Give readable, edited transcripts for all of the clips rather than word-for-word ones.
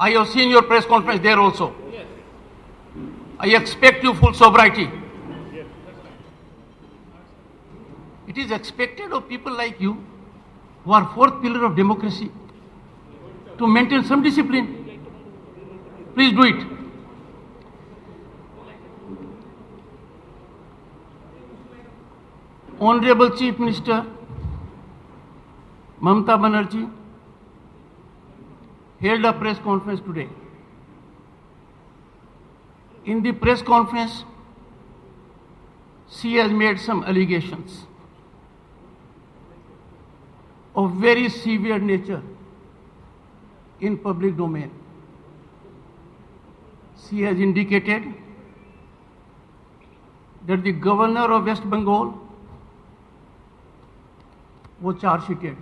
I have seen your press conference there also. I expect you full sobriety. It is expected of people like you, who are fourth pillar of democracy, to maintain some discipline. Please do it. Honorable Chief Minister Mamata Banerjee held a press conference today. In the press conference, she has made some allegations of very severe nature in public domain. She has indicated that the governor of West Bengal was charge sheeted.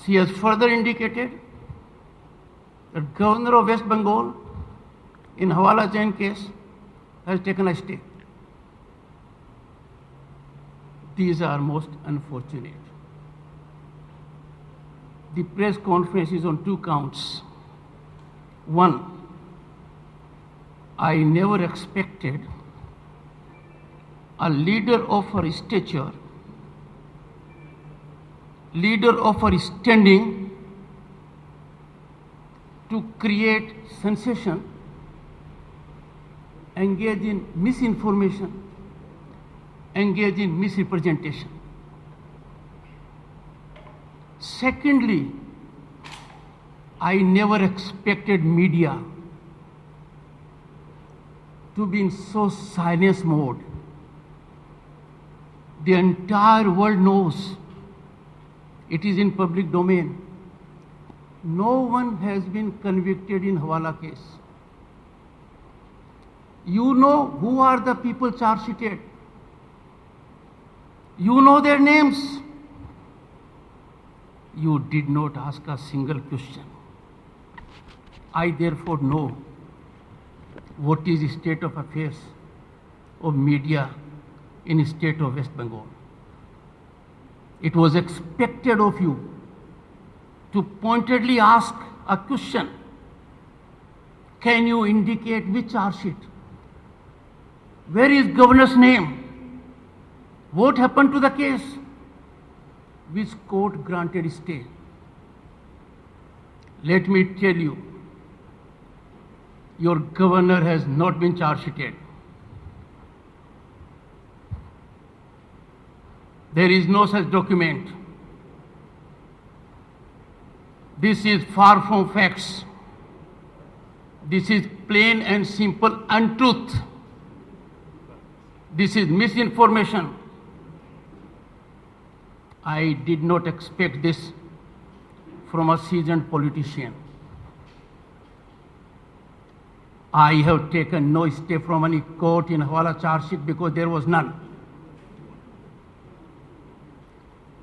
She has further indicated that governor of West Bengal in Hawala chain case has taken a stay. These are most unfortunate. The press conference is on two counts. One, I never expected a leader of her stature, leader of her standing, to create sensation, engage in misinformation, engage in misrepresentation. Secondly, I never expected media to be in so silence mode. The entire world knows. It is in public domain. No one has been convicted in Hawala case. You know who are the people charge sheeted. You know their names. You did not ask a single question. I therefore know what is the state of affairs of media in the state of West Bengal. It was expected of you to pointedly ask a question. Can you indicate which charge sheet? Where is governor's name? What happened to the case? Which court granted stay? Let me tell you, your governor has not been charge sheeted. There is no such document. This is far from facts. This is plain and simple untruth. This is misinformation. I did not expect this from a seasoned politician. I have taken no stay from any court in Hawala charge sheet because there was none.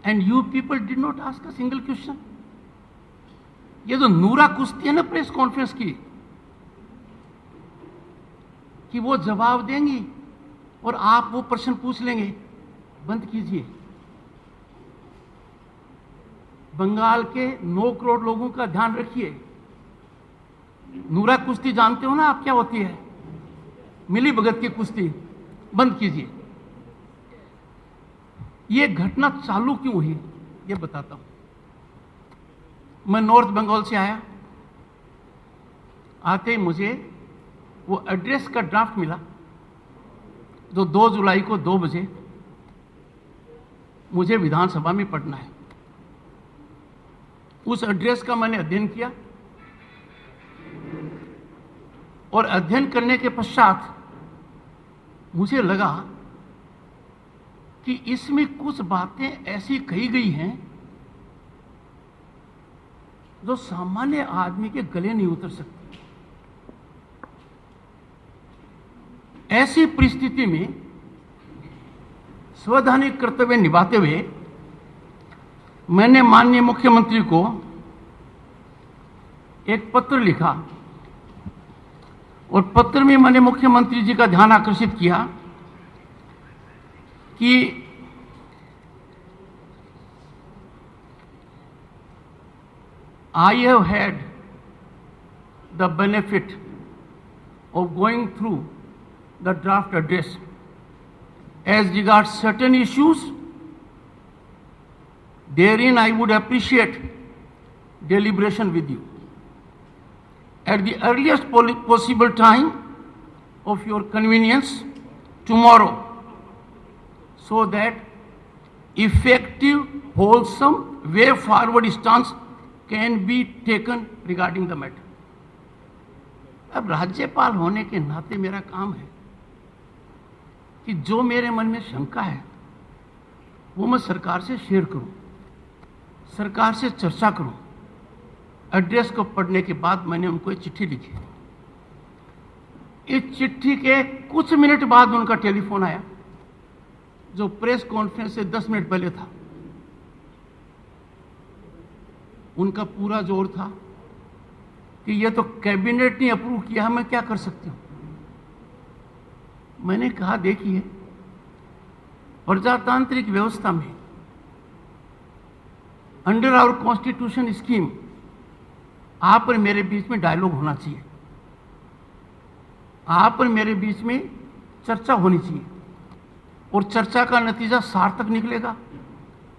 And you people did not ask a single question. ये जो नूरा कुश्ती है ना press conference की, कि वो जवाब देंगी और आप वो प्रश्न पूछ लेंगे, बंद कीजिए। बंगाल के 9 करोड़ लोगों का ध्यान रखिए। नूरा कुश्ती जानते हो ना आप क्या होती है? मिली भगत की कुश्ती, बंद कीजिए। ये घटना चालू क्यों हुई ये बताता हूं। मैं नॉर्थ बंगाल से आया, आते ही मुझे वो एड्रेस का ड्राफ्ट मिला जो 2 जुलाई को 2 बजे मुझे विधानसभा में पढ़ना है। उस एड्रेस का मैंने अध्ययन किया और अध्ययन करने के पश्चात मुझे लगा कि इसमें कुछ बातें ऐसी कही गई हैं जो सामान्य आदमी के गले नहीं उतर सकती। ऐसी परिस्थिति में संवैधानिक कर्तव्य निभाते हुए मैंने माननीय मुख्यमंत्री को एक पत्र लिखा और पत्र में मैंने मुख्यमंत्री जी का ध्यान आकर्षित किया कि I have had the benefit of going through the draft address. As regards certain issues, therein I would appreciate deliberation with you at the earliest possible time of your convenience tomorrow, so that effective, wholesome, way forward stance can be taken regarding the matter. अब राज्यपाल होने के नाते मेरा काम है कि जो मेरे मन में शंका है वो मैं सरकार से शेयर करूं, सरकार से चर्चा करूं। एड्रेस को पढ़ने के बाद मैंने उनको एक चिट्ठी लिखी। इस चिट्ठी के कुछ मिनट बाद उनका टेलीफोन आया, जो प्रेस कॉन्फ्रेंस से 10 मिनट पहले था। उनका पूरा जोर था कि यह तो कैबिनेट ने अप्रूव किया, मैं क्या कर सकती हूं। मैंने कहा, देखिए, प्रजातांत्रिक व्यवस्था में अंडर आवर कॉन्स्टिट्यूशन स्कीम आप और मेरे बीच में डायलॉग होना चाहिए, आप और मेरे बीच में चर्चा होनी चाहिए, और चर्चा का नतीजा सार्थक निकलेगा,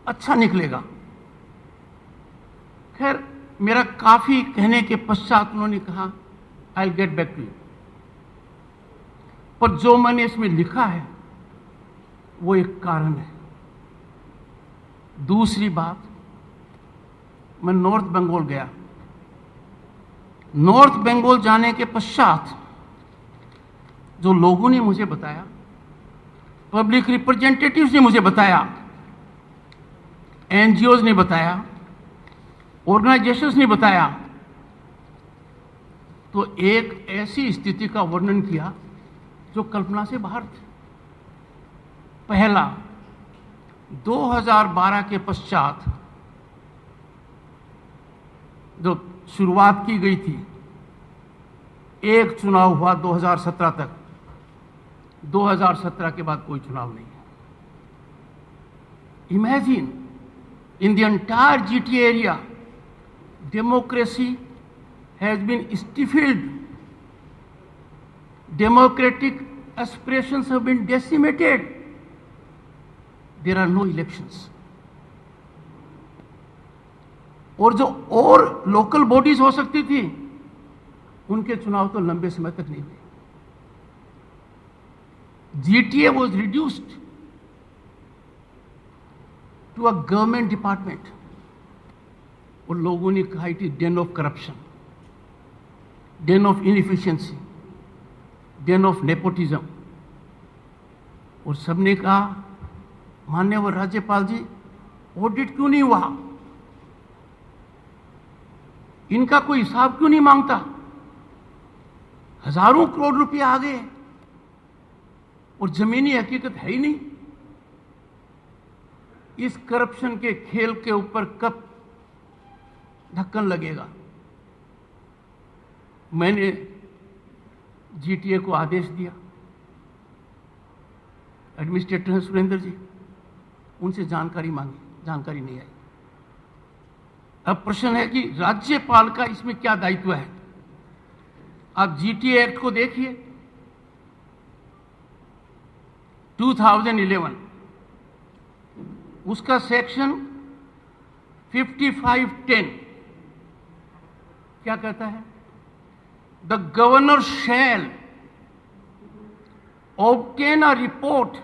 अच्छा निकलेगा। खैर, मेरा काफी कहने के पश्चात उन्होंने कहा, I will get back to you. पर जो मैंने इसमें लिखा है वो एक कारण है। दूसरी बात, मैं नॉर्थ बंगाल गया। नॉर्थ बंगाल जाने के पश्चात जो लोगों ने मुझे बताया, पब्लिक रिप्रेजेंटेटिव्स ने मुझे बताया, एनजीओज ने बताया, ऑर्गेनाइजेशंस ने बताया, तो एक ऐसी स्थिति का वर्णन किया जो कल्पना से बाहर थी। पहला, 2012 के पश्चात जो शुरुआत की गई थी, एक चुनाव हुआ 2017 तक, 2017 के बाद कोई चुनाव नहीं है। Imagine, in the entire GT area democracy has been stifled, democratic aspirations have been decimated, there are no elections। और जो और लोकल बॉडीज हो सकती थी उनके चुनाव तो लंबे समय तक नहीं हुए। GTA was reduced to a government department, और लोगों ने कहा it is Dane of corruption, Dane of inefficiency, Dane of nepotism. और सबने कहा, माननीय राज्यपाल जी, ऑडिट क्यों नहीं हुआ, इनका कोई हिसाब क्यों नहीं मांगता, हजारों करोड़ रुपए आ गए और जमीनी हकीकत है ही नहीं। इस करप्शन के खेल के ऊपर कब ढक्कन लगेगा। मैंने जीटीए को आदेश दिया, एडमिनिस्ट्रेटर हैं सुरेंद्र जी, उनसे जानकारी मांगी, जानकारी नहीं आई। अब प्रश्न है कि राज्यपाल का इसमें क्या दायित्व है। आप जीटीए एक्ट को देखिए, 2011, उसका सेक्शन 5510 क्या कहता है, the governor shall obtain a report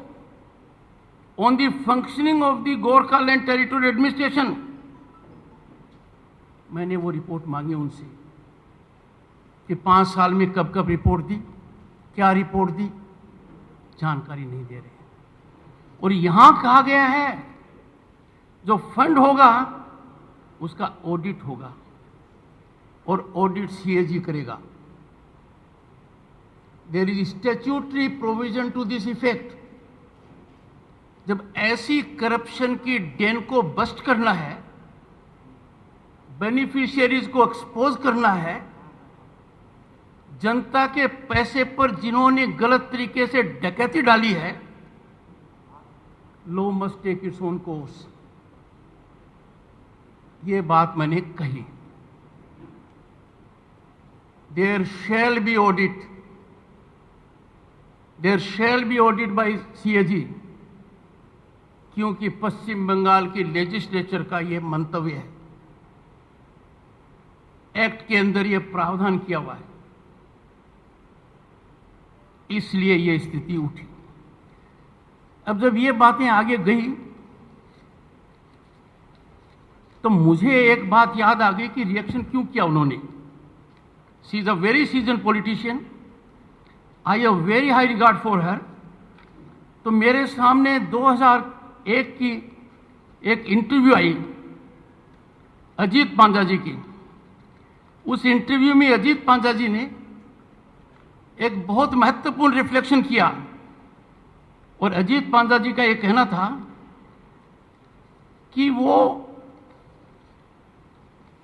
on the functioning of the Gorkhaland territorial administration. मैंने वो रिपोर्ट मांगी उनसे कि 5 साल में कब कब रिपोर्ट दी, क्या रिपोर्ट दी, जानकारी नहीं दे रहे। और यहां कहा गया है जो फंड होगा उसका ऑडिट होगा और ऑडिट सीएजी करेगा। There is statutory provision to this effect. जब ऐसी करप्शन की डेन को बस्ट करना है, बेनिफिशियरीज को एक्सपोज करना है, जनता के पैसे पर जिन्होंने गलत तरीके से डकैती डाली है, law must take its own course. ये बात मैंने कही। there shall be audit by CAG, क्योंकि पश्चिम बंगाल की लेजिस्लेचर का ये मंतव्य है, एक्ट के अंदर ये प्रावधान किया हुआ है, इसलिए ये स्थिति उठी। अब जब ये बातें आगे गई तो मुझे एक बात याद आ गई कि रिएक्शन क्यों किया उन्होंने। She is a very season politician, I have very high regard for her. तो मेरे सामने 2001 की एक इंटरव्यू आई अजीत पांजा जी की। उस इंटरव्यू में अजीत पांजा जी ने एक बहुत महत्वपूर्ण रिफ्लेक्शन किया, और अजीत पांजा जी का यह कहना था कि वो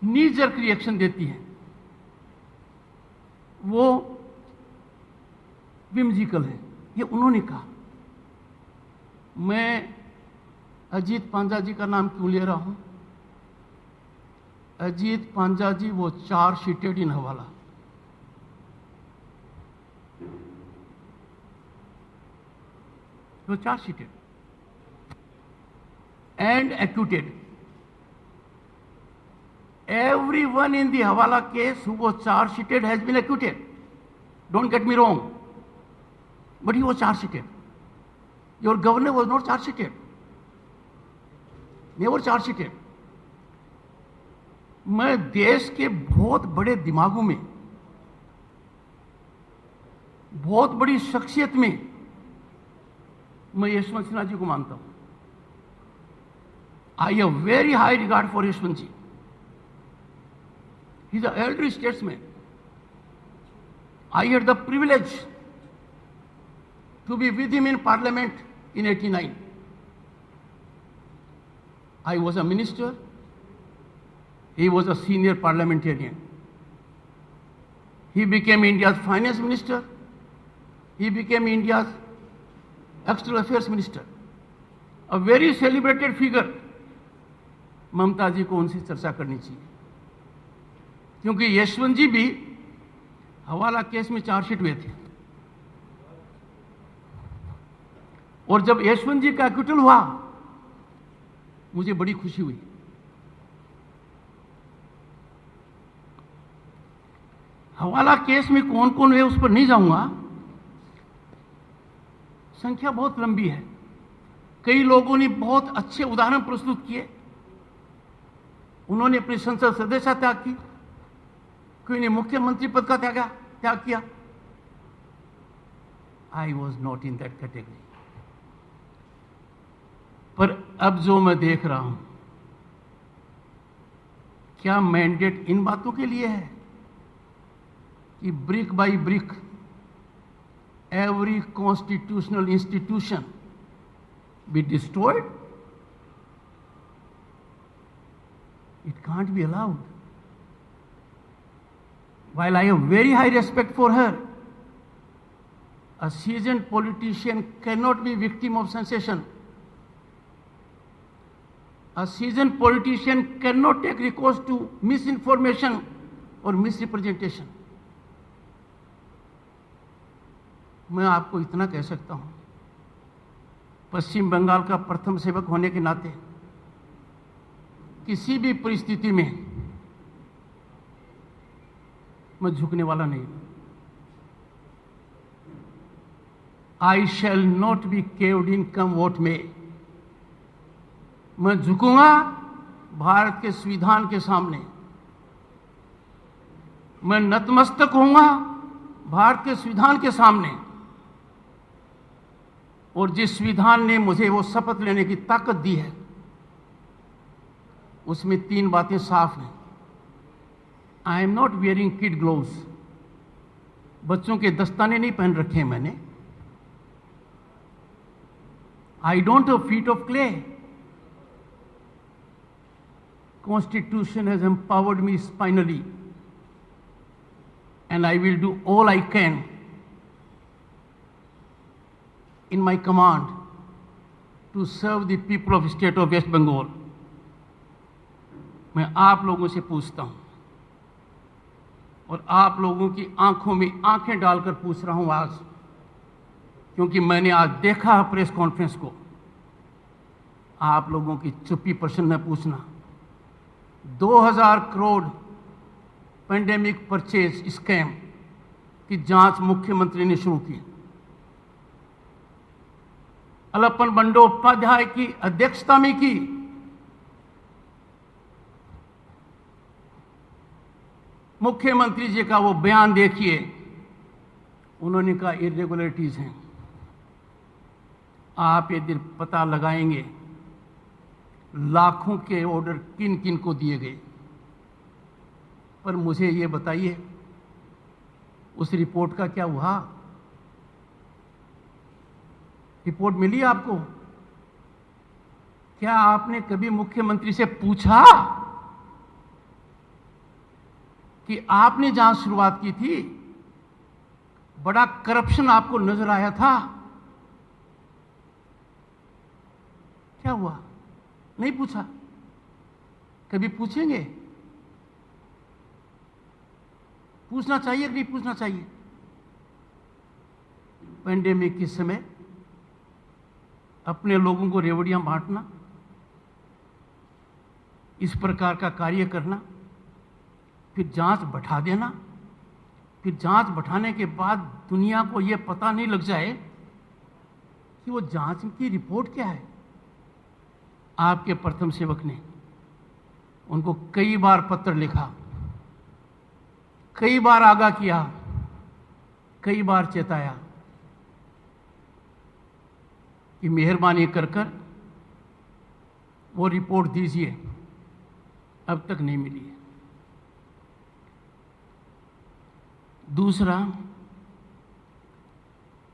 नी जर्क रिएक्शन देती है, वो विम्जिकल है, ये उन्होंने कहा। मैं अजीत पांजा जी का नाम क्यों ले रहा हूं? अजीत पांजा जी वो चार्ज शीटेड इन हवाला, वो charge शीटेड and acquitted. Everyone in the Hawala case who was charge sheeted has been acquitted. Don't get me wrong. But he was charge sheeted. Your governor was not charge sheeted. Never charge sheeted. मैं देश के बहुत बड़े दिमागों में, बहुत बड़ी शख्सियत में मैं यशवंत सिन्हा जी को मानता हूं। I have very high regard for Yashwant ji. He is an elderly statesman. I had the privilege to be with him in Parliament in '89. I was a minister. He was a senior parliamentarian. He became India's finance minister. He became India's external affairs minister. A very celebrated figure. ममता जी को उनसे चर्चा करनी चाहिए, क्योंकि यशवंत जी भी हवाला case में chargesheet हुए थे, और जब यशवंत जी का एक्विटल हुआ मुझे बड़ी खुशी हुई। हवाला केस में कौन कौन है उस पर नहीं जाऊंगा, संख्या बहुत लंबी है। कई लोगों ने बहुत अच्छे उदाहरण प्रस्तुत किए। उन्होंने अपनी संसद सदस्यता त्याग की, कोई ने मुख्यमंत्री पद का त्याग किया। I was not in that category. पर अब जो मैं देख रहा हूं, क्या मैंडेट इन बातों के लिए है कि brick by brick every constitutional institution be destroyed? It can't be allowed. While I have very high respect for her, a seasoned politician cannot be victim of sensation. A seasoned politician cannot take recourse to misinformation or misrepresentation. मैं आपको इतना कह सकता हूं, पश्चिम बंगाल का प्रथम सेवक होने के नाते किसी भी परिस्थिति में मैं झुकने वाला नहीं। I shall not be cowed in come what में। मैं झुकूंगा भारत के संविधान के सामने। मैं नतमस्तक होऊंगा भारत के संविधान के सामने। और जिस संविधान ने मुझे वो शपथ लेने की ताकत दी है, उसमें 3 बातें साफ हैं। I am not wearing kid gloves. बच्चों के दस्ताने नहीं पहन रखे हैं मैंने। I don't have feet of clay. Constitution has empowered me spinally, and I will do all I can in my command to serve the people of state of West Bengal. मैं आप लोगों से पूछता हूं, और आप लोगों की आंखों में आंखें डालकर पूछ रहा हूं आज, क्योंकि मैंने आज देखा है प्रेस कॉन्फ्रेंस को। आप लोगों की चुप्पी प्रश्न न पूछना। 2000 करोड़ पेंडेमिक परचेज स्कैम की जांच मुख्यमंत्री ने शुरू की। अलप्पन बंडोपाध्याय की अध्यक्षता में की। मुख्यमंत्री जी का वो बयान देखिए, उन्होंने कहा इरेगुलरिटीज हैं। आप ये दिन पता लगाएंगे लाखों के ऑर्डर किन किन को दिए गए। पर मुझे ये बताइए, उस रिपोर्ट का क्या हुआ? रिपोर्ट मिली आपको? क्या आपने कभी मुख्यमंत्री से पूछा कि आपने जहां शुरुआत की थी बड़ा करप्शन आपको नजर आया था, क्या हुआ? नहीं पूछा। कभी पूछेंगे? पूछना चाहिए कि नहीं पूछना चाहिए? पेंडेमिक के समय अपने लोगों को रेवड़ियां बांटना, इस प्रकार का कार्य करना, फिर जांच बैठा देना, फिर जांच बैठाने के बाद दुनिया को यह पता नहीं लग जाए कि वो जांच की रिपोर्ट क्या है। आपके प्रथम सेवक ने उनको कई बार पत्र लिखा, कई बार आगाह किया, कई बार चेताया कि मेहरबानी कर वो रिपोर्ट दीजिए। अब तक नहीं मिली है। दूसरा,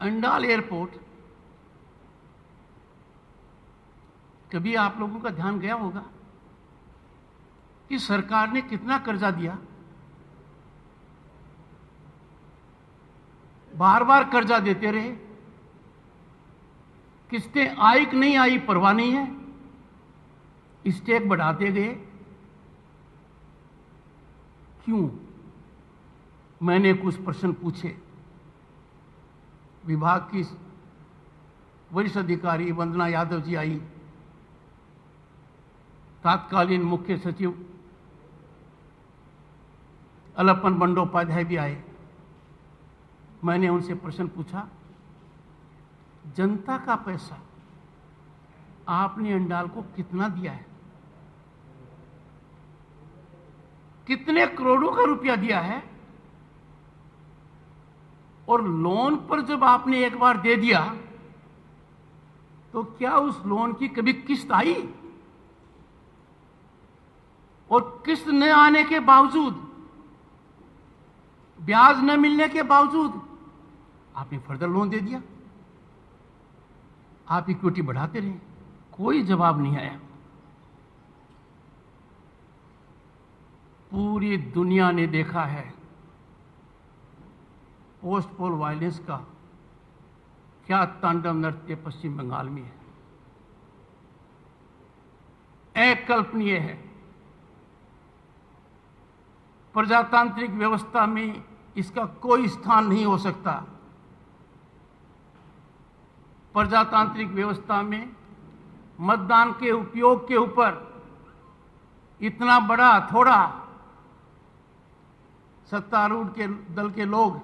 अंडाल एयरपोर्ट, कभी आप लोगों का ध्यान गया होगा कि सरकार ने कितना कर्जा दिया? बार बार कर्जा देते रहे, किस्तें आई कि नहीं आई परवाह नहीं है, स्टेक बढ़ाते गए। क्यों? मैंने कुछ प्रश्न पूछे। विभाग की वरिष्ठ अधिकारी वंदना यादव जी आई, तत्कालीन मुख्य सचिव अलप्पन बंडोपाध्याय भी आए। मैंने उनसे प्रश्न पूछा, जनता का पैसा आपने अंडाल को कितना दिया है? कितने करोड़ों का रुपया दिया है? और लोन पर जब आपने एक बार दे दिया तो क्या उस लोन की कभी किस्त आई? और किस्त न आने के बावजूद, ब्याज न मिलने के बावजूद आपने फर्दर लोन दे दिया। आप इक्विटी बढ़ाते रहे, कोई जवाब नहीं आया। पूरी दुनिया ने देखा है पोस्ट पोल वायलेंस का क्या तांडव नृत्य पश्चिम बंगाल में है। अकल्पनीय है। प्रजातांत्रिक व्यवस्था में इसका कोई स्थान नहीं हो सकता। प्रजातांत्रिक व्यवस्था में मतदान के उपयोग के ऊपर इतना बड़ा थोड़ा सत्तारूढ़ के दल के लोग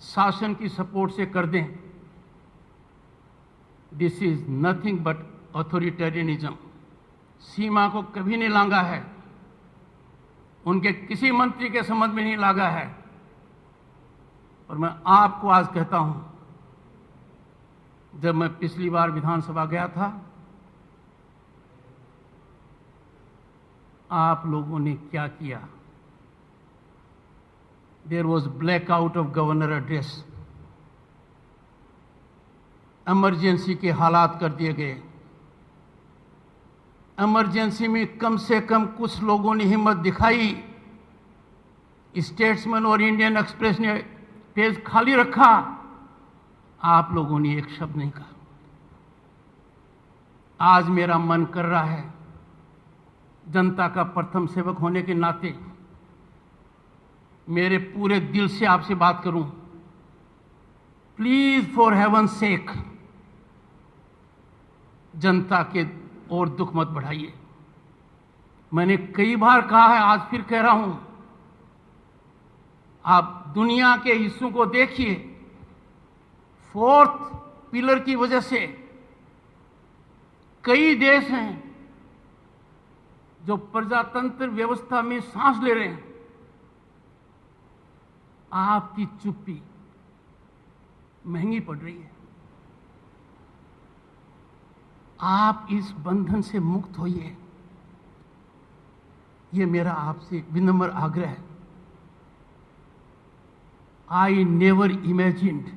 शासन की सपोर्ट से कर दें, this is nothing but authoritarianism. सीमा को कभी नहीं लांगा है, उनके किसी मंत्री के समझ में नहीं लागा है। और मैं आपको आज कहता हूं, जब मैं पिछली बार विधानसभा गया था, आप लोगों ने क्या किया? There was blackout of governor address. Emergency के हालात कर दिए गए। इमरजेंसी में कम से कम कुछ लोगों ने हिम्मत दिखाई। स्टेट्समैन और इंडियन एक्सप्रेस ने पेज खाली रखा, आप लोगों ने एक शब्द नहीं कहा। आज मेरा मन कर रहा है, जनता का प्रथम सेवक होने के नाते मेरे पूरे दिल से आपसे बात करूं, प्लीज फॉर हेवन सेक जनता के और दुख मत बढ़ाइए। मैंने कई बार कहा है, आज फिर कह रहा हूं, आप दुनिया के इश्यू को देखिए। फोर्थ पिलर की वजह से कई देश हैं जो प्रजातंत्र व्यवस्था में सांस ले रहे हैं। आपकी चुप्पी महंगी पड़ रही है। आप इस बंधन से मुक्त होइए, यह मेरा आपसे विनम्र आग्रह है। I never imagined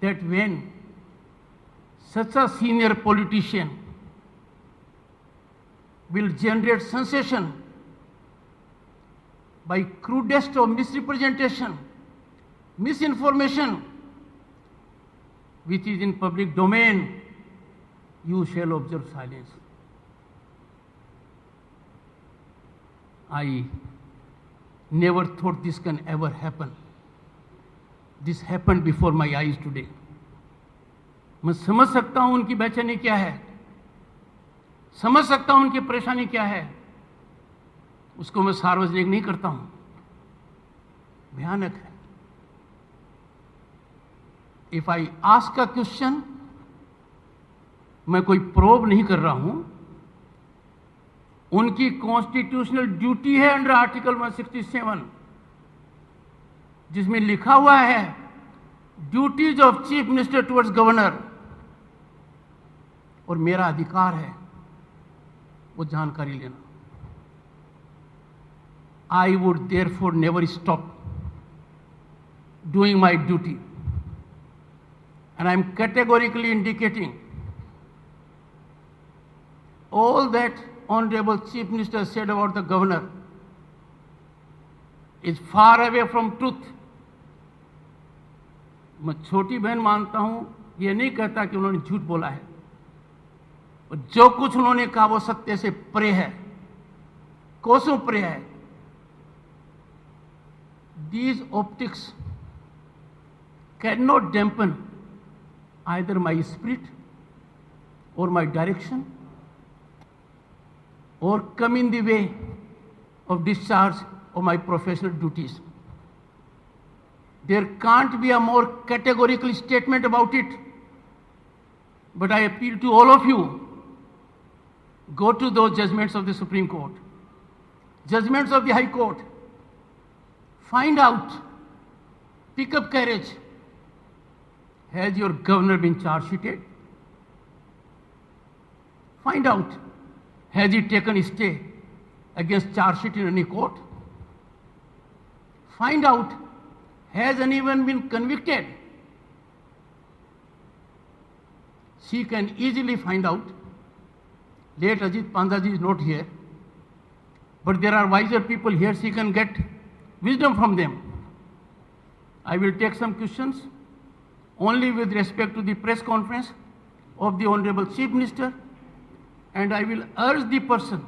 that when such a senior politician will generate sensation by crudest of misrepresentation, misinformation, which is in public domain, you shall observe silence. I never thought this can ever happen. This happened before my eyes today. मैं समझ सकता हूं उनकी बेचैनी क्या है, समझ सकता हूं उनकी परेशानी क्या है। उसको मैं सार्वजनिक नहीं करता हूं, भयानक है। If I ask a question, मैं कोई प्रोब नहीं कर रहा हूं। उनकी कॉन्स्टिट्यूशनल ड्यूटी है अंडर आर्टिकल 167, जिसमें लिखा हुआ है duties of chief minister towards governor, और मेरा अधिकार है वो जानकारी लेना। I would therefore never stop doing my duty, and I am categorically indicating all that Honorable Chief Minister said about the governor is far away from truth. मैं छोटी बहन मानता हूं, यह नहीं कहता कि उन्होंने झूठ बोला है, और जो कुछ उन्होंने कहा वो सत्य से परे है, कोसों परे है। These optics cannot dampen either my spirit or my direction, or come in the way of discharge of my professional duties. There can't be a more categorical statement about it, but I appeal to all of you, go to those judgments of the Supreme Court, judgments of the High Court, find out, pick up courage. Has your governor been charge sheeted? Find out, has he taken a stay against charge sheet in any court? Find out, has anyone been convicted? She can easily find out. Late Ajit Pandaji is not here, but there are wiser people here. She can get wisdom from them. I will take some questions only with respect to the press conference of the Honorable Chief Minister, and I will urge the person,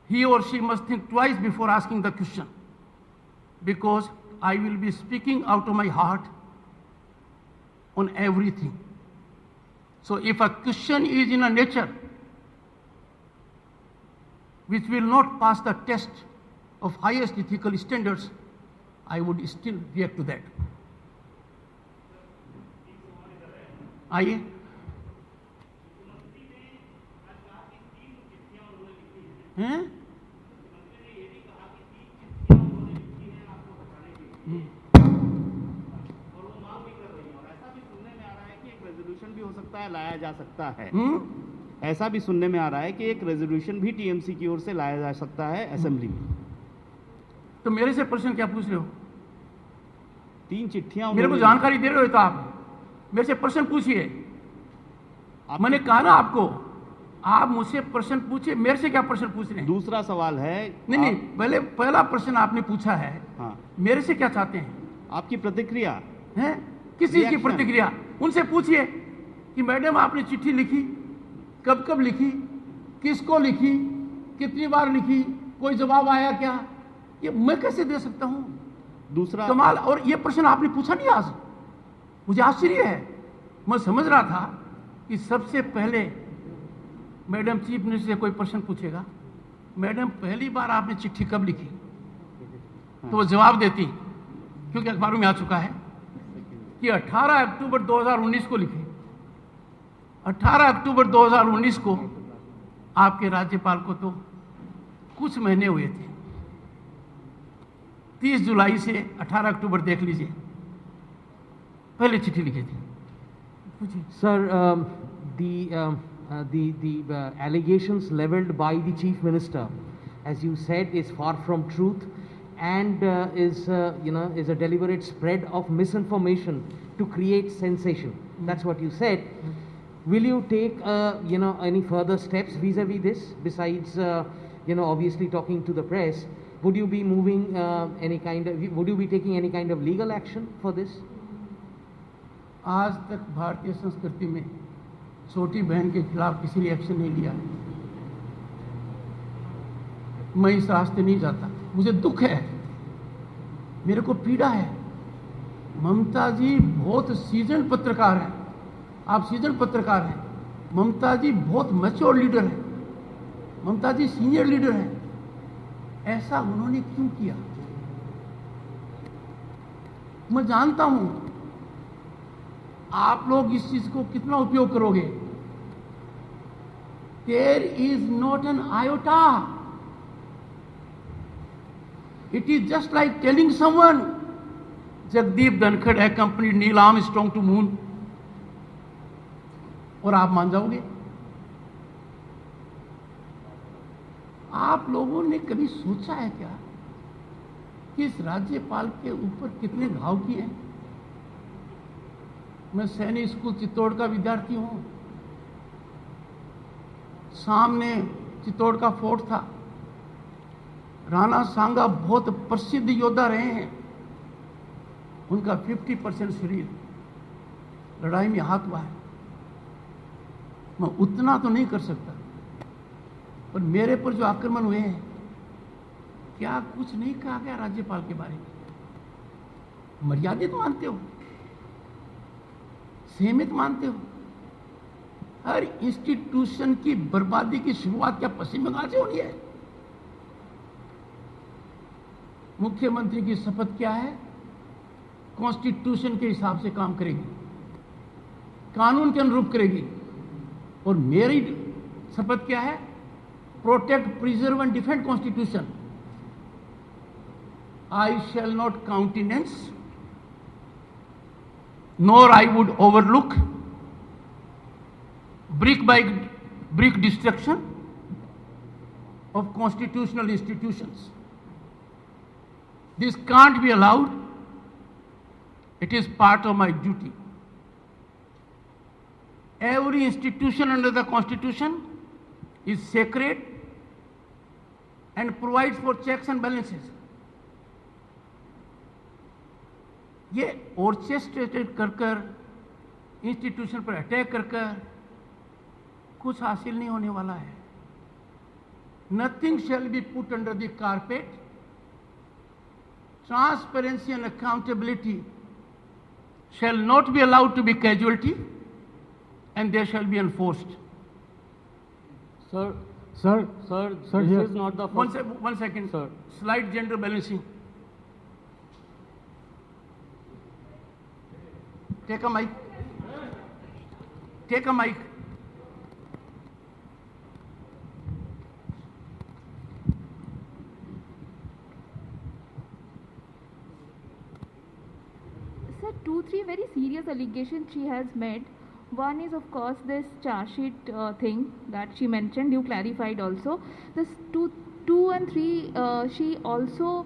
he or she must think twice before asking the question, because I will be speaking out of my heart on everything. So if a question is in a nature which will not pass the test of highest ethical standards, I would still react to that. आइए, हैं? Resolution भी हो सकता है, लाया जा सकता है। ऐसा भी सुनने में आ रहा है कि एक रेजोल्यूशन भी टीएमसी की ओर से लाया जा सकता है असेंबली में। तो मेरे से प्रश्न क्या पूछ रहे हो? 3 चिट्ठियां मेरे को जानकारी दे रहे हो तो आप मेरे से प्रश्न पूछिए। मैंने कहा ना आपको, आप मुझसे प्रश्न पूछिए, मेरे से क्या प्रश्न पूछ रहे हैं? दूसरा सवाल है, नहीं, पहले पहला प्रश्न आपने पूछा है। हाँ, मेरे से क्या चाहते हैं? आपकी प्रतिक्रिया है, किस चीज की प्रतिक्रिया? उनसे पूछिए कि मैडम आपने चिट्ठी लिखी, कब कब लिखी, किसको लिखी, कितनी बार लिखी, कोई जवाब आया क्या? ये मैं कैसे दे सकता हूं? दूसरा कमाल। और ये प्रश्न आपने पूछा नहीं आज, मुझे आश्चर्य है। मैं समझ रहा था कि सबसे पहले मैडम चीफ मिनिस्टर से कोई प्रश्न पूछेगा। मैडम पहली बार आपने चिट्ठी कब लिखी? तो वो जवाब देती, क्योंकि अखबारों में आ चुका है कि 18 अक्टूबर 2019 को लिखी। 18 अक्टूबर 2019 को आपके राज्यपाल को तो कुछ महीने हुए थे। 30 जुलाई से 18 अक्टूबर देख लीजिए, पहले चिट्ठी लिखी थी। Sir, the allegations leveled by the Chief Minister, as you said, is far from truth, and is a deliberate spread of misinformation to create sensation. That's what you said. Will you take any further steps vis-a-vis this? Besides obviously talking to the press, would you be would you be taking any kind of legal action for this? आज तक भारतीय संस्कृति में छोटी बहन के खिलाफ किसी ने एक्शन नहीं लिया। मैं इस रास्ते नहीं जाता। मुझे दुख है, मेरे को पीड़ा है। ममता जी बहुत सीजन पत्रकार हैं, आप सीजन पत्रकार हैं। ममता जी बहुत मैच्योर लीडर हैं, ममता जी सीनियर लीडर हैं। ऐसा उन्होंने क्यों किया? मैं जानता हूं आप लोग इस चीज को कितना उपयोग करोगे। There is not an iota. It is just like telling someone Jagdeep Dhankhar accompanied Neil Armstrong to moon, और आप मान जाओगे? आप लोगों ने कभी सोचा है क्या कि इस राज्यपाल के ऊपर कितने घाव किए हैं? मैं सैनिक स्कूल चित्तौड़ का विद्यार्थी हूं। सामने चित्तौड़ का फोर्ट था। राणा सांगा बहुत प्रसिद्ध योद्धा रहे हैं। उनका 50% शरीर लड़ाई में हाथ हुआ है। मैं उतना तो नहीं कर सकता, पर मेरे पर जो आक्रमण हुए हैं, क्या कुछ नहीं कहा गया राज्यपाल के बारे में? मर्यादित मानते हो, सीमित मानते हो? हर इंस्टीट्यूशन की बर्बादी की शुरुआत क्या पश्चिम बंगाल से होनी है? मुख्यमंत्री की शपथ क्या है? कॉन्स्टिट्यूशन के हिसाब से काम करेगी, कानून के अनुरूप करेगी। और मेरी शपथ क्या है? Protect, preserve and defend constitution. I shall not countenance nor I would overlook brick by brick destruction of constitutional institutions. This can't be allowed. It is part of my duty. Every institution under the Constitution is sacred and provides for checks and balances. ये orchestrated कर institution पर attack कर कुछ हासिल नहीं होने वाला है। Nothing shall be put under the carpet. Transparency and accountability shall not be allowed to be casualty and they shall be enforced. Sir, this is not the first. One second, sir. Slight gender balancing. Take a mic. Take a mic. Sir, 2-3 very serious allegations she has made. One is, of course, this charge sheet thing that she mentioned. You clarified also. This 2 and 3. She also,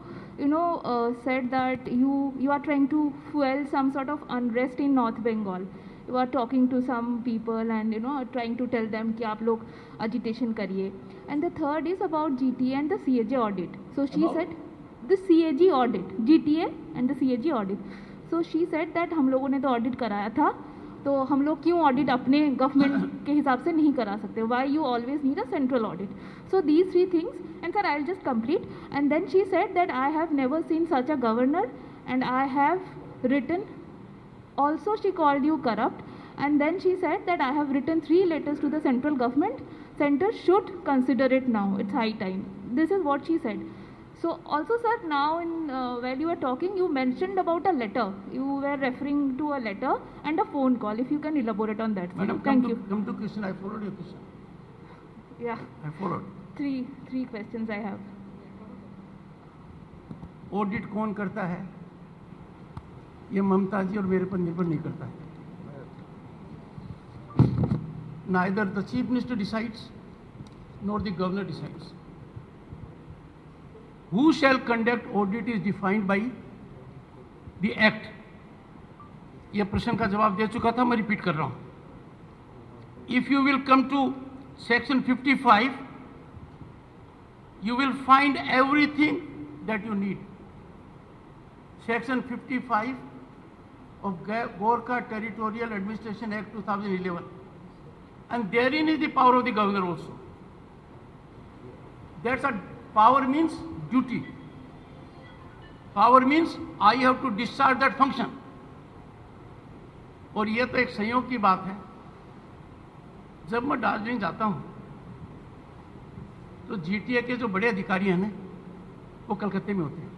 said that you are trying to fuel some sort of unrest in North Bengal. You are talking to some people and trying to tell them कि आप लोग agitation करिए. And the third is about GTA and the CAG audit. So she said the CAG audit, GTA and the CAG audit. So she said that हम लोगों ने तो audit कराया था, तो हम लोग क्यों ऑडिट अपने गवर्नमेंट के हिसाब से नहीं करा सकते? Why you always need a central audit? So these 3 things, and sir I will just complete. And then she said that I have never seen such a governor and I have written, also she called you corrupt, and then she said that I have written 3 letters to the central government. Center should consider it now, it's high time. This is what she said. So also sir, now in while you were talking, you mentioned about a letter. You were referring to a letter and a phone call. If you can elaborate on that, sir. Madam, Thank you. Come to question. I followed your question. Yeah, I followed. three questions I have. Audit कौन करता है ये ममता जी और मेरे पर निर्भर नहीं करता है. Neither the chief minister decides nor the governor decides. Who shall conduct audit is defined by the act. ये प्रश्न का जवाब दे चुका था, मैं रिपीट कर रहा हूं. If you will come to section 55, you will find everything that you need. Section 55 of Gorkha Territorial Administration Act 2011, and therein is the power of the governor also. That's a power means duty. Power means I have to discharge that function. और ये तो एक संयोग की बात है, जब मैं दार्जिलिंग जाता हूं तो जीटीए के जो बड़े अधिकारी हैं ना, वो कलकत्ते में होते हैं,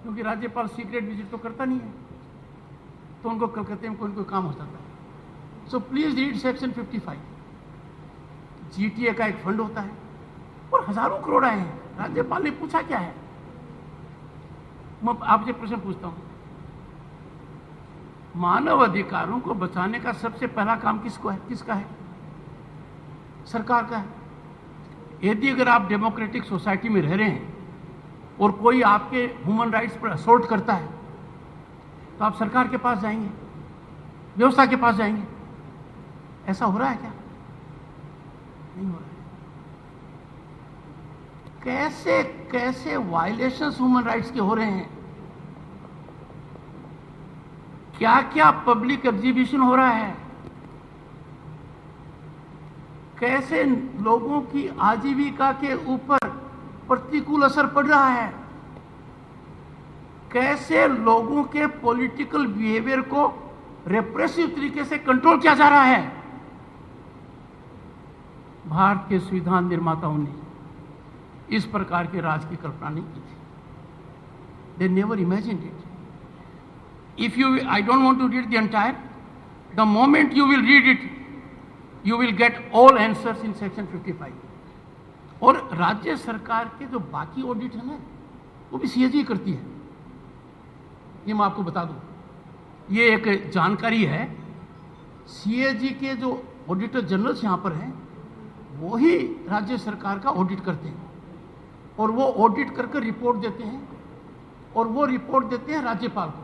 क्योंकि राज्यपाल सीक्रेट विजिट तो करता नहीं है, तो उनको कलकत्ते में कोई न कोई काम हो जाता है. So please read section 55. GTA का एक फंड होता है और हजारों करोड़ आए हैं. राज्यपाल ने पूछा क्या है? मैं आपसे प्रश्न पूछता हूं, मानव अधिकारों को बचाने का सबसे पहला काम किसका है? सरकार का है. यदि अगर आप डेमोक्रेटिक सोसाइटी में रह रहे हैं और कोई आपके ह्यूमन राइट्स पर असोल्ट करता है, तो आप सरकार के पास जाएंगे, व्यवस्था के पास जाएंगे. ऐसा हो रहा है क्या? नहीं हो रहा है. कैसे कैसे वायलेशंस ह्यूमन राइट्स के हो रहे हैं, क्या क्या पब्लिक एग्जीबिशन हो रहा है, कैसे लोगों की आजीविका के ऊपर प्रतिकूल असर पड़ रहा है, कैसे लोगों के पॉलिटिकल बिहेवियर को रेप्रेसिव तरीके से कंट्रोल किया जा रहा है. भारत के संविधान निर्माताओं ने इस प्रकार के राज की कल्पना नहीं की थी. They never imagined it. If you, I don't want to read the entire, the moment you will read it, you will get all answers in section 55. और राज्य सरकार के जो बाकी ऑडिट है ना, वो भी सीएजी करती है. ये मैं आपको बता दूं, ये एक जानकारी है. सीएजी के जो ऑडिटर जनरल्स यहाँ पर हैं, वो ही राज्य सरकार का ऑडिट करते हैं, और वो ऑडिट करके रिपोर्ट देते हैं, और वो रिपोर्ट देते हैं राज्यपाल को,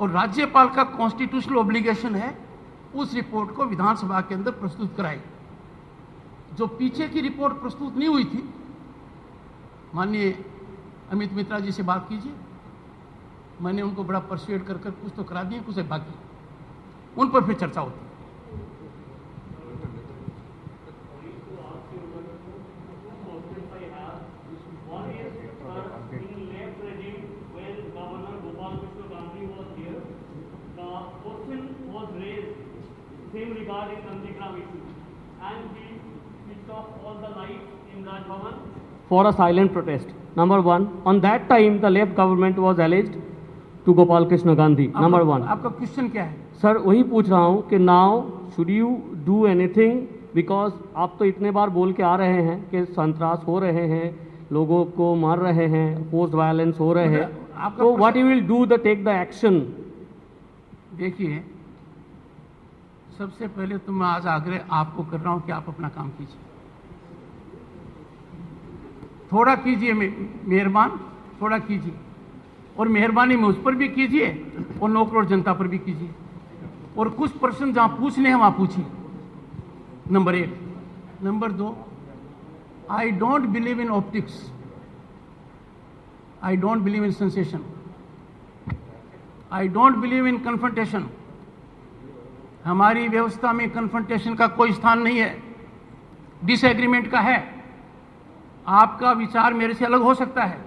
और राज्यपाल का कॉन्स्टिट्यूशनल ऑब्लिगेशन है उस रिपोर्ट को विधानसभा के अंदर प्रस्तुत कराए. जो पीछे की रिपोर्ट प्रस्तुत नहीं हुई थी, माननीय अमित मित्रा जी से बात कीजिए, मैंने उनको बड़ा परसुएड कर कुछ तो करा दिए, कुछ बाकी, उन पर फिर चर्चा होती है. Same regarding Nandigram issue, and he switched off all the lights in Raj Bhavan for a silent protest. Number one, on that time the left government was alleged to Gopal Krishna Gandhi. Number one. आपका question क्या है? Sir वही पूछ रहा हूँ कि now should you do anything, because आप तो इतने बार बोल के आ रहे हैं कि संतरास हो रहे हैं, लोगों को मार रहे हैं, पोस्ट वायलेंस हो रहे हैं, तो what you will do the take the action? देखिए, सबसे पहले तो मैं आज आग्रह आपको कर रहा हूं कि आप अपना काम कीजिए, थोड़ा कीजिए, मेहरबान थोड़ा कीजिए, और मेहरबानी में उस पर भी कीजिए और 9 करोड़ जनता पर भी कीजिए, और कुछ प्रश्न जहां पूछने हैं वहां पूछिए. Number 1. Number 2, I don't believe in optics, I don't believe in sensation, I don't believe in confrontation. हमारी व्यवस्था में कन्फ्रंटेशन का कोई स्थान नहीं है, डिसएग्रीमेंट का है। आपका विचार मेरे से अलग हो सकता है,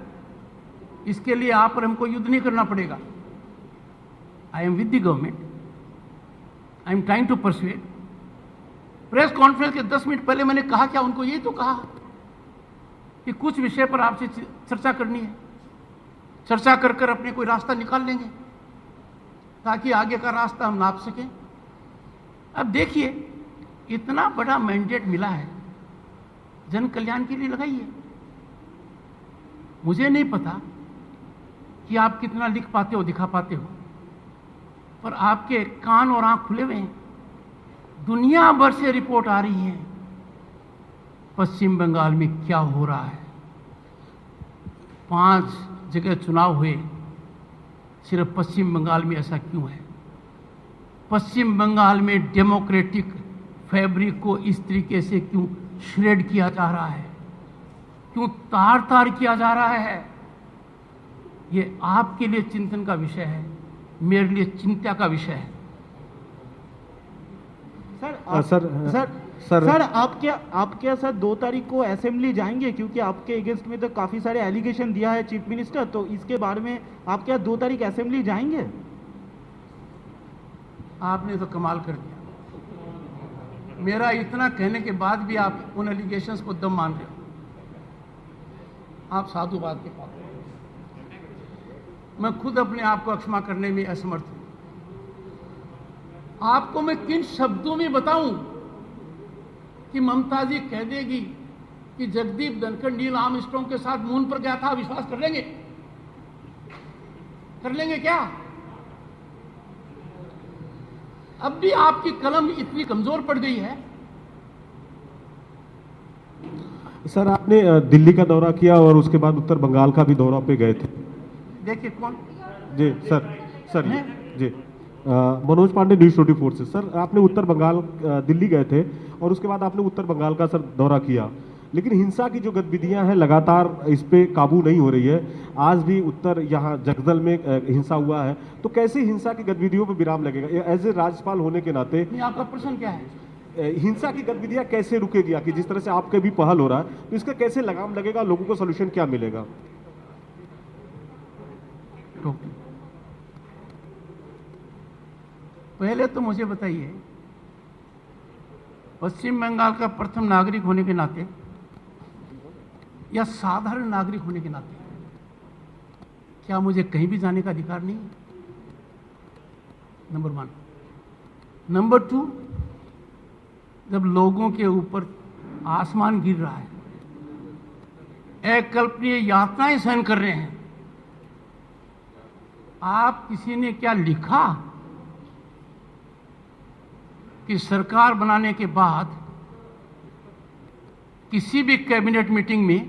इसके लिए आप और हमको युद्ध नहीं करना पड़ेगा। I am with the government, I am trying to persuade. Press conference के 10 मिनट पहले मैंने कहा क्या उनको? यही तो कहा कि कुछ विषय पर आपसे चर्चा करनी है, चर्चा कर कर अपने कोई रास्ता निकाल लेंगे ताकि आगे का रास्ता हम नाप सकें। अब देखिए, इतना बड़ा मैंडेट मिला है, जन कल्याण के लिए लगाइए। मुझे नहीं पता कि आप कितना लिख पाते हो, दिखा पाते हो, पर आपके कान और आंख खुले हुए हैं। दुनिया भर से रिपोर्ट आ रही है पश्चिम बंगाल में क्या हो रहा है। 5 जगह चुनाव हुए, सिर्फ पश्चिम बंगाल में ऐसा क्यों है? पश्चिम बंगाल में डेमोक्रेटिक फैब्रिक को इस तरीके से क्यों श्रेड किया जा रहा है, क्यों तार तार किया जा रहा है? ये आपके लिए चिंतन का विषय है, मेरे लिए चिंता का विषय है। सर आप क्या सर 2 तारीख को असेंबली जाएंगे? क्योंकि आपके अगेंस्ट में तो काफी सारे एलिगेशन दिया है चीफ मिनिस्टर, तो इसके बारे में आप क्या 2 तारीख असेंबली जाएंगे? आपने तो कमाल कर दिया, मेरा इतना कहने के बाद भी आप उन एलिगेशंस को दम मान रहे हो। आप साधुवाद के पात्र। मैं खुद अपने आप को क्षमा करने में असमर्थ हूं। आपको मैं किन शब्दों में बताऊं कि ममता जी कह देगी कि जगदीप धनखड़ नील आर्मस्ट्रांग के साथ मून पर गया था, विश्वास कर लेंगे? कर लेंगे क्या? अब भी आपकी कलम इतनी कमजोर पड़ गई है। सर, आपने दिल्ली का दौरा किया और उसके बाद उत्तर बंगाल का भी दौरा पे गए थे। देखिए कौन? जी सर जी मनोज पांडे, न्यूज़ 24 से। सर, आपने उत्तर बंगाल दिल्ली गए थे और उसके बाद आपने उत्तर बंगाल का सर दौरा किया, लेकिन हिंसा की जो गतिविधियां हैं लगातार इस पे काबू नहीं हो रही है। आज भी उत्तर यहाँ जगदल में हिंसा हुआ है, तो कैसे हिंसा की गतिविधियों पर विराम लगेगा? एज ए राज्यपाल होने के नाते आपका प्रश्न क्या है? हिंसा की गतिविधियां कैसे रुकेगी? कि जिस तरह से आपके भी पहल हो रहा है, तो इसका कैसे लगाम लगेगा? लोगों को सोल्यूशन क्या मिलेगा? पहले तो मुझे बताइए, पश्चिम बंगाल का प्रथम नागरिक होने के नाते या साधारण नागरिक होने के नाते क्या मुझे कहीं भी जाने का अधिकार नहीं है? नंबर 1। नंबर 2, जब लोगों के ऊपर आसमान गिर रहा है, अकल्पनीय यातनाएं सहन कर रहे हैं, आप किसी ने क्या लिखा कि सरकार बनाने के बाद किसी भी कैबिनेट मीटिंग में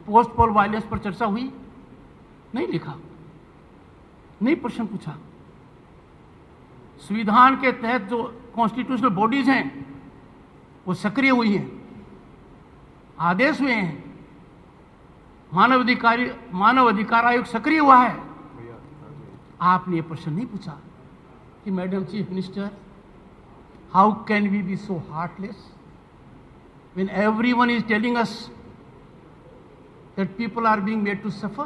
पोस्ट पोल वायलेंस पर चर्चा हुई? नहीं लिखा, नहीं प्रश्न पूछा। संविधान के तहत जो कॉन्स्टिट्यूशनल बॉडीज हैं वो सक्रिय हुई हैं, आदेश हुए हैं, मानव अधिकार आयोग सक्रिय हुआ है। आपने ये प्रश्न नहीं पूछा कि madam chief minister, how can we be so heartless when everyone is telling us that people are being made to suffer?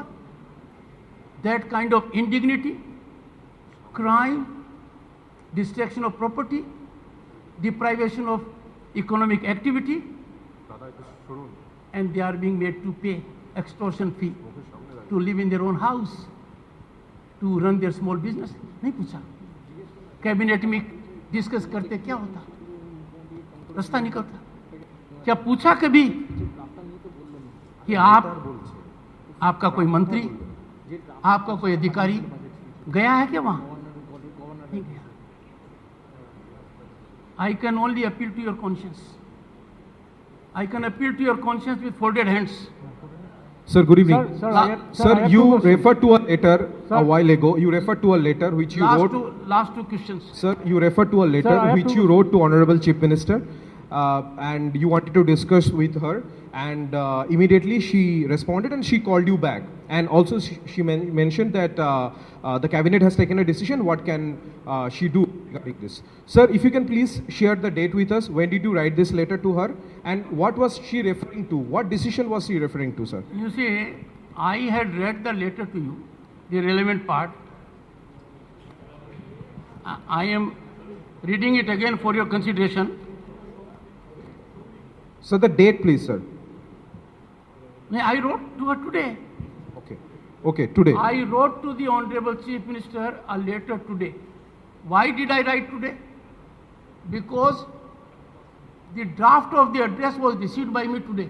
That kind of indignity, crime, destruction of property, deprivation of economic activity, and they are being made to pay extortion fee to live in their own house, to run their small business. नहीं पूछा। Cabinet में discuss करते क्या होता? रास्ता निकलता। क्या पूछा कभी कि आपका कोई मंत्री, आपका कोई अधिकारी गया है क्या वहां? नहीं गया। I can only appeal to your conscience. I can appeal to your conscience with folded hands. Sir, good evening. Sir, you referred to a letter a while ago. You referred to a letter which you wrote. Last two questions. Sir, you referred to a letter which you wrote to Honorable Chief Minister. and you wanted to discuss with her, and immediately she responded and she called you back. And also she mentioned that the cabinet has taken a decision. What can she do regarding this? Sir, if you can please share the date with us. When did you write this letter to her, and what was she referring to? What decision was she referring to, sir? You see, I had read the letter to you, the relevant part. I am reading it again for your consideration. So the date, please, sir. I wrote to her today. Okay. Okay, today. I wrote to the Honorable Chief Minister a letter today. Why did I write today? Because the draft of the address was received by me today.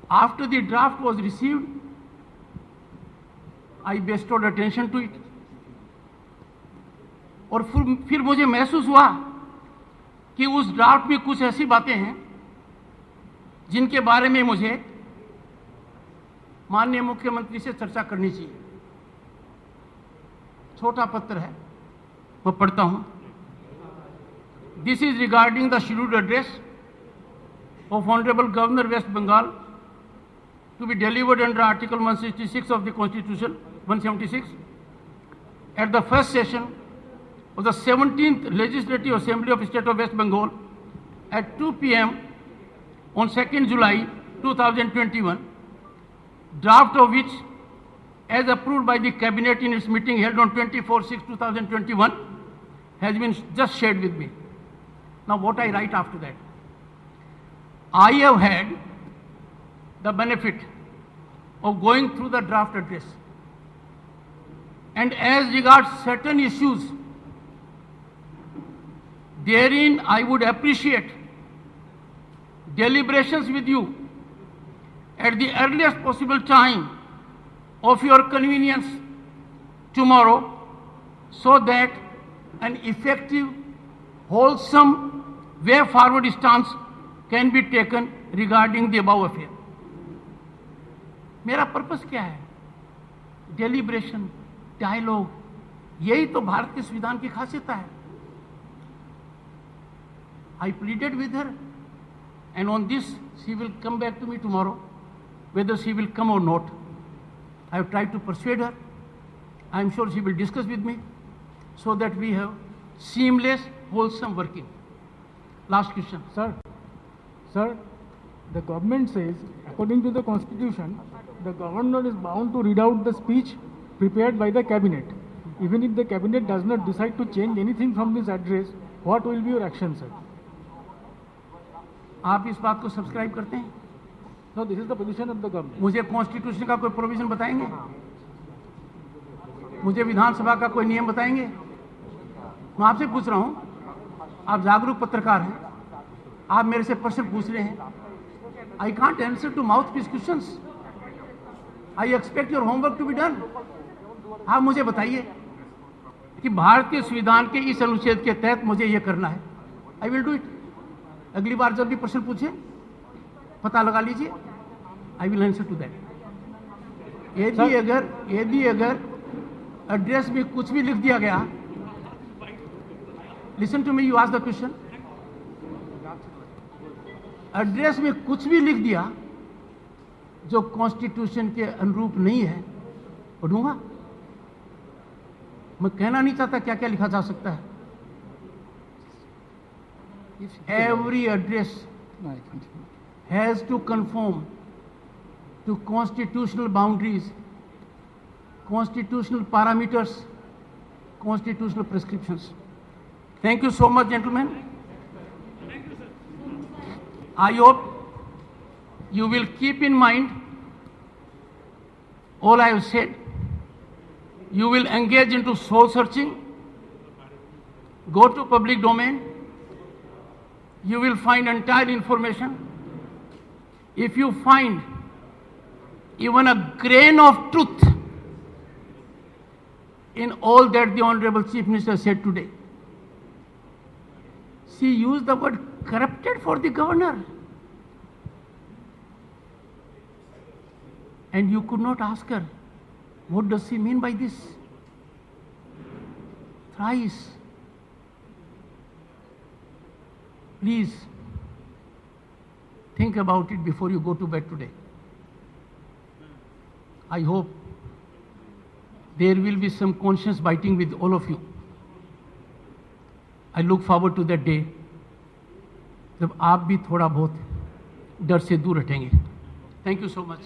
After the draft was received, I bestowed attention to it. और फिर मुझे महसूस हुआ कि उस draft में कुछ ऐसी बातें हैं जिनके बारे में मुझे माननीय मुख्यमंत्री से चर्चा करनी चाहिए. छोटा पत्र है, मैं पढ़ता हूं. This is regarding the scheduled address of honourable governor West Bengal to be delivered under Article 166 of the Constitution, 176, at the first session of the 17th Legislative Assembly of the State of West Bengal at 2 p.m. on 2nd July 2021, draft of which, as approved by the Cabinet in its meeting held on 24/6/2021, has been just shared with me. Now what I write after that? I have had the benefit of going through the draft address, and as regards certain issues therein, I would appreciate deliberations with you at the earliest possible time of your convenience tomorrow, so that an effective, wholesome way forward stance can be taken regarding the above affair. मेरा purpose क्या है? Deliberation, dialogue, यही तो भारत के संविधान की खासियत है. I pleaded with her, and on this she will come back to me tomorrow, whether she will come or not. I have tried to persuade her. I am sure she will discuss with me, so that we have seamless, wholesome working. Last question. Sir, the government says, according to the Constitution, the governor is bound to read out the speech prepared by the cabinet. Even if the cabinet does not decide to change anything from this address, what will be your action, sir? आप इस बात को subscribe करते हैं? No, this is the position of the government. मुझे constitution का कोई provision बताएंगे? मुझे विधानसभा का कोई नियम बताएंगे? मैं आपसे पूछ रहा हूं, आप जागरूक पत्रकार हैं, आप मेरे से प्रश्न पूछ रहे हैं. I can't answer to mouthpiece questions. I expect your homework to be done. आप मुझे बताइए कि भारतीय संविधान के इस अनुच्छेद के तहत मुझे यह करना है. I will do it. अगली बार जब भी प्रश्न पूछे, पता लगा लीजिए. I will answer to that. यदि अगर एड्रेस में कुछ भी लिख दिया गया, listen to me, you ask the question. Address में कुछ भी लिख दिया जो कॉन्स्टिट्यूशन के अनुरूप नहीं है, पढ़ूंगा. मैं कहना नहीं चाहता क्या क्या लिखा जा सकता है. Every address has to conform to constitutional boundaries, constitutional parameters, constitutional prescriptions. Thank you so much, gentlemen. I hope you will keep in mind all I have said. You will engage into soul searching, go to public domain. You will find entire information. If you find even a grain of truth in all that the Honorable Chief Minister said today, she used the word corrupted for the governor. And you could not ask her, what does she mean by this? Thrice Please think about it before you go to bed today. I hope there will be some conscience biting with all of you. I look forward to that day जब आप भी थोड़ा बहुत डर से दूर हटेंगे. Thank you so much.